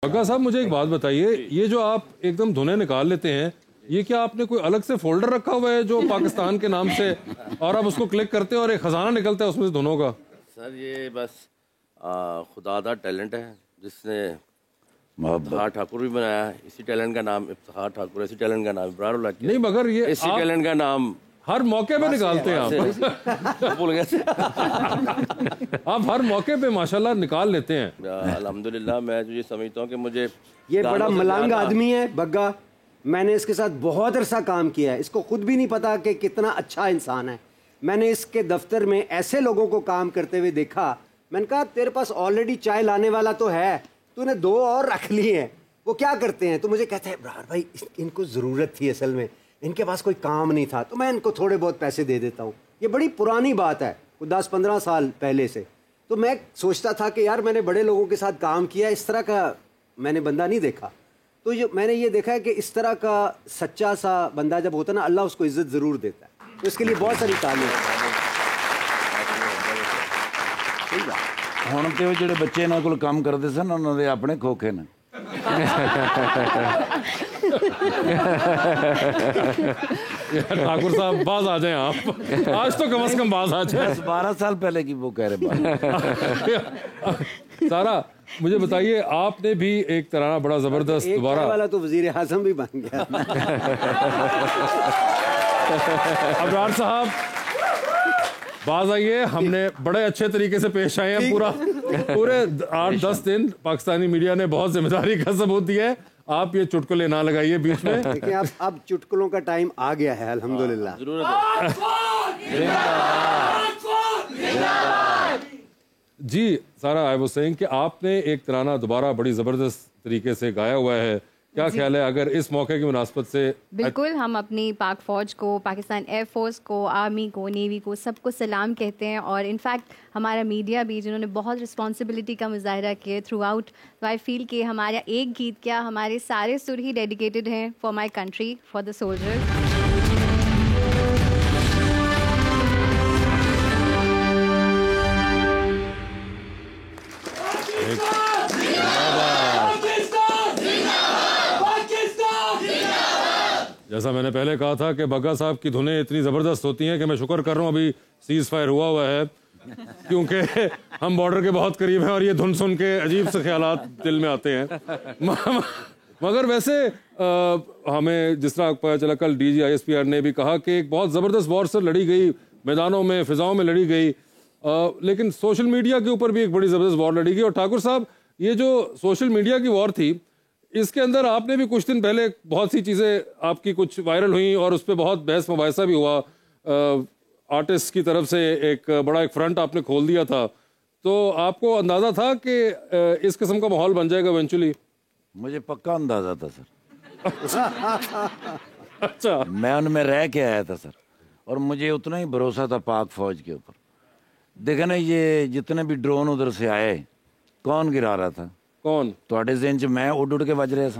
बग्गा साहब मुझे एक बात बताइए, ये जो आप एकदम धुनें निकाल लेते हैं, ये क्या आपने कोई अलग से फोल्डर रखा हुआ है जो पाकिस्तान के नाम से, और आप उसको क्लिक करते हैं और एक खजाना निकलता है उसमें से धुनों का? सर ये बस खुदा दा टैलेंट है जिसने इफ्तिखार ठाकुर भी बनाया है। इसी टैलेंट का नाम इफ्तिखार ठाकुर, इसी टैलेंट का नाम इब्रार उल हक। नहीं मगर ये इसी टैलेंट का नाम हर मौके पे निकालते हैं आप। भूल गए आप हर मौके पे माशाल्लाह निकाल लेते हैं। अल्हम्दुलिल्लाह। मैं जो ये समझता हूँ कि मुझे ये बड़ा मलांग आदमी है बग्गा। मैंने इसके साथ बहुत अरसा काम किया है, इसको खुद भी नहीं पता कि कितना अच्छा इंसान है। मैंने इसके दफ्तर में ऐसे लोगों को काम करते हुए देखा, मैंने कहा तेरे पास ऑलरेडी चाय लाने वाला तो है, तूने 2 और रख लिए हैं। वो क्या करते हैं? तो मुझे कहते हैं इब्रार भाई इनको ज़रूरत थी, असल में इनके पास कोई काम नहीं था तो मैं इनको थोड़े बहुत पैसे दे देता हूँ। ये बड़ी पुरानी बात है, 10-15 साल पहले से। तो मैं सोचता था कि यार मैंने बड़े लोगों के साथ काम किया, इस तरह का मैंने बंदा नहीं देखा। तो मैंने ये देखा है कि इस तरह का सच्चा सा बंदा जब होता है ना, अल्लाह उसको इज्जत ज़रूर देता है। तो इसके लिए बहुत सारी तालीम ਹੁਣ ਤੇ ਉਹ ਜਿਹੜੇ ਬੱਚੇ ਇਹਨਾਂ ਕੋਲ ਕੰਮ ਕਰਦੇ ਸਨ ਉਹਨਾਂ ਦੇ ਆਪਣੇ ਖੋਖੇ ਨੇ। ठाकुर साहब बाज आ जाएं आप, आज तो कम से कम बाज आ जाए। 12 साल पहले की वो कह रहे बात। सारा मुझे बताइए, आपने भी एक तराना बड़ा जबरदस्त दोबारा वाला तो वजीर आजम भी बन गया। अबरार साहब बाज आइए, हमने बड़े अच्छे तरीके से पेश आए हैं। पूरे 8-10 दिन पाकिस्तानी मीडिया ने बहुत जिम्मेदारी का सबूत दिया है। आप ये चुटकुले ना लगाइए बीच में। देखिए अब चुटकुलों का टाइम आ गया है अल्हम्दुलिल्लाह। जी सारा, आई वाज सेइंग कि आपने एक तराना दोबारा बड़ी जबरदस्त तरीके से गाया हुआ है। क्या ख्याल है अगर इस मौके की मुनासबत से? बिल्कुल, हम अपनी पाक फ़ौज को, पाकिस्तान एयर फोर्स को, आर्मी को, नेवी को, सबको सलाम कहते हैं। और इनफैक्ट हमारा मीडिया भी जिन्होंने बहुत रिस्पॉन्सिबिलिटी का मुजाहरा किया थ्रू आउट। तो आई फील कि हमारा एक गीत क्या, हमारे सारे सुर ही डेडिकेटेड हैं for my country, for the soldiers. जैसा मैंने पहले कहा था कि बग्गा साहब की धुनें इतनी ज़बरदस्त होती हैं कि मैं शुक्र कर रहा हूँ अभी सीज़ फायर हुआ है, क्योंकि हम बॉर्डर के बहुत करीब हैं और ये धुन सुन के अजीब से ख्यालात दिल में आते हैं। मगर वैसे हमें जिस तरह पता चला, कल DG ISPR ने भी कहा कि एक बहुत ज़बरदस्त वॉर सर लड़ी गई, मैदानों में फ़िज़ाओं में लड़ी गई, लेकिन सोशल मीडिया के ऊपर भी एक बड़ी ज़बरदस्त वॉर लड़ी गई। और ठाकुर साहब, ये जो सोशल मीडिया की वॉर थी, इसके अंदर आपने भी कुछ दिन पहले बहुत सी चीज़ें आपकी कुछ वायरल हुई और उस पर बहुत बहस मुबाहिसा भी हुआ। आर्टिस्ट की तरफ से एक बड़ा एक फ्रंट आपने खोल दिया था, तो आपको अंदाज़ा था कि इस किस्म का माहौल बन जाएगा इवेंचुअली? मुझे पक्का अंदाज़ा था सर। अच्छा, मैं उनमें रह के आया था सर, और मुझे उतना ही भरोसा था पाक फौज के ऊपर। देखे ना, ये जितने भी ड्रोन उधर से आए, कौन गिरा रहा था? कौन? थोड़े दिन च मैं उड़ के बज रहे थे।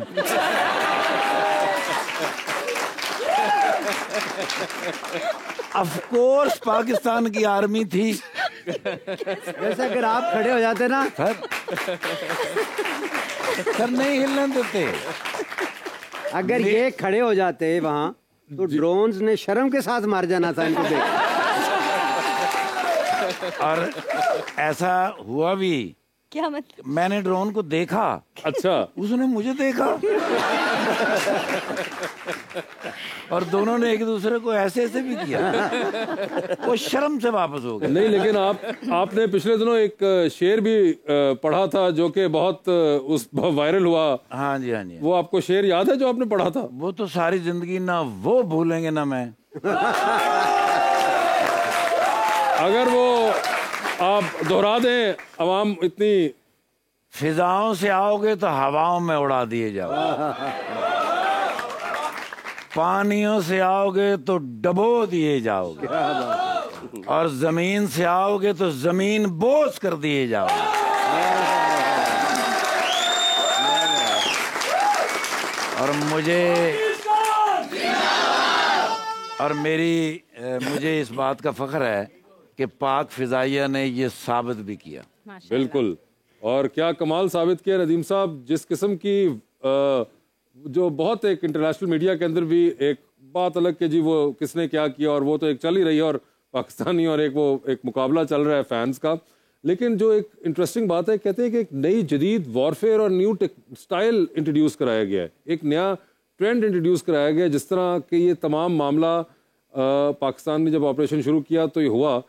ऑफ कोर्स पाकिस्तान की आर्मी थी। वैसे अगर आप खड़े हो जाते ना सर नहीं हिलने देते। अगर ये खड़े हो जाते वहाँ तो ड्रोन्स ने शर्म के साथ मार जाना था इनको देख। और ऐसा हुआ भी। क्या मतलब? मैंने ड्रोन को देखा। अच्छा, उसने मुझे देखा। और दोनों ने एक दूसरे को ऐसे ऐसे भी किया। वो शर्म से वापस हो गए। नहीं, लेकिन आपने पिछले दिनों एक शेर भी पढ़ा था जो कि बहुत वायरल हुआ। हाँ जी, हाँ जी। वो आपको शेर याद है जो आपने पढ़ा था? वो तो सारी जिंदगी ना वो भूलेंगे ना मैं। अगर वो आप दोहरा दें, अवाम इतनी। फिजाओं से आओगे तो हवाओं में उड़ा दिए जाओ, पानियों से आओगे तो डबो दिए जाओगे, और जमीन से आओगे तो जमीन बोझ कर दिए जाओगे। और मुझे इस बात का फख्र है कि पाक फिजाइया ने ये साबित भी किया। बिल्कुल। और क्या कमाल साबित किया नदीम साहब, जिस किस्म की जो बहुत एक इंटरनेशनल मीडिया के अंदर भी एक बात अलग कि जी वो किसने क्या किया, और वो तो एक चल ही रही है, और पाकिस्तानी और एक वो एक मुकाबला चल रहा है फैंस का। लेकिन जो एक इंटरेस्टिंग बात है, कहते हैं कि एक नई जदीद वॉरफेयर और न्यू स्टाइल इंट्रोड्यूस कराया गया है, एक नया ट्रेंड इंट्रोड्यूस कराया गया है। जिस तरह कि ये तमाम मामला पाकिस्तान ने जब ऑपरेशन शुरू किया तो ये हुआ,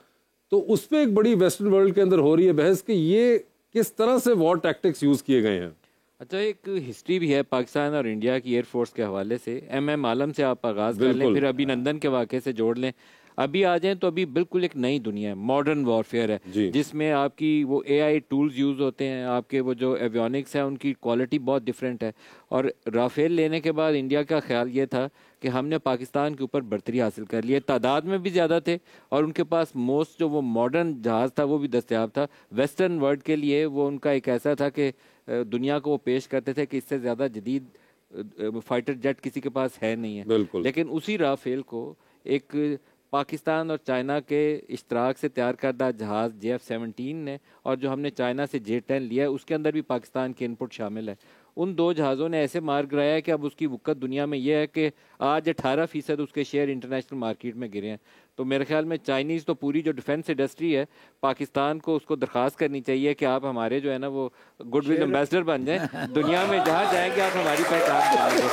तो उस पर एक बड़ी वेस्टर्न वर्ल्ड के अंदर हो रही है बहस कि ये किस तरह से वॉर टैक्टिक्स यूज़ किए गए हैं। अच्छा, एक हिस्ट्री भी है पाकिस्तान और इंडिया की एयरफोर्स के हवाले से। एम आलम से आप आगाज़ कर लें, फिर अभिनंदन के वाक़े से जोड़ लें, अभी आ जाएं तो अभी बिल्कुल एक नई दुनिया है, मॉडर्न वॉरफेयर है, जिसमें आपकी वो AI टूल्स यूज़ होते हैं, आपके वो जो एवियोनिक्स है उनकी क्वालिटी बहुत डिफरेंट है। और राफेल लेने के बाद इंडिया का ख्याल ये था कि हमने पाकिस्तान के ऊपर बढ़तरी हासिल कर ली है, तादाद में भी ज़्यादा थे और उनके पास मोस्ट जो वो मॉडर्न जहाज़ था वो भी दस्तयाब था। वेस्टर्न वर्ल्ड के लिए वो उनका एक ऐसा था कि दुनिया को वो पेश करते थे कि इससे ज़्यादा जदीद फाइटर जेट किसी के पास है नहीं है। लेकिन उसी राफेल को एक पाकिस्तान और चाइना के इश्तराक से तैयार करदा जहाज़ JF-17 ने, और जो हमने चाइना से J-10 लिया है उसके अंदर भी पाकिस्तान के इनपुट शामिल है। उन दो जहाज़ों ने ऐसे मार गिराया है कि अब उसकी वक़्त दुनिया में यह है कि आज 18% उसके शेयर इंटरनेशनल मार्केट में गिरे हैं। तो मेरे ख्याल में चाइनीज़ तो पूरी जो डिफेंस इंडस्ट्री है, पाकिस्तान को उसको दरख्वास्त करनी चाहिए कि आप हमारे जो है ना वो गुडविल एम्बेसडर बन जाएं, दुनिया में जहाँ जाएंगे आप हमारी पहचान करेंगे।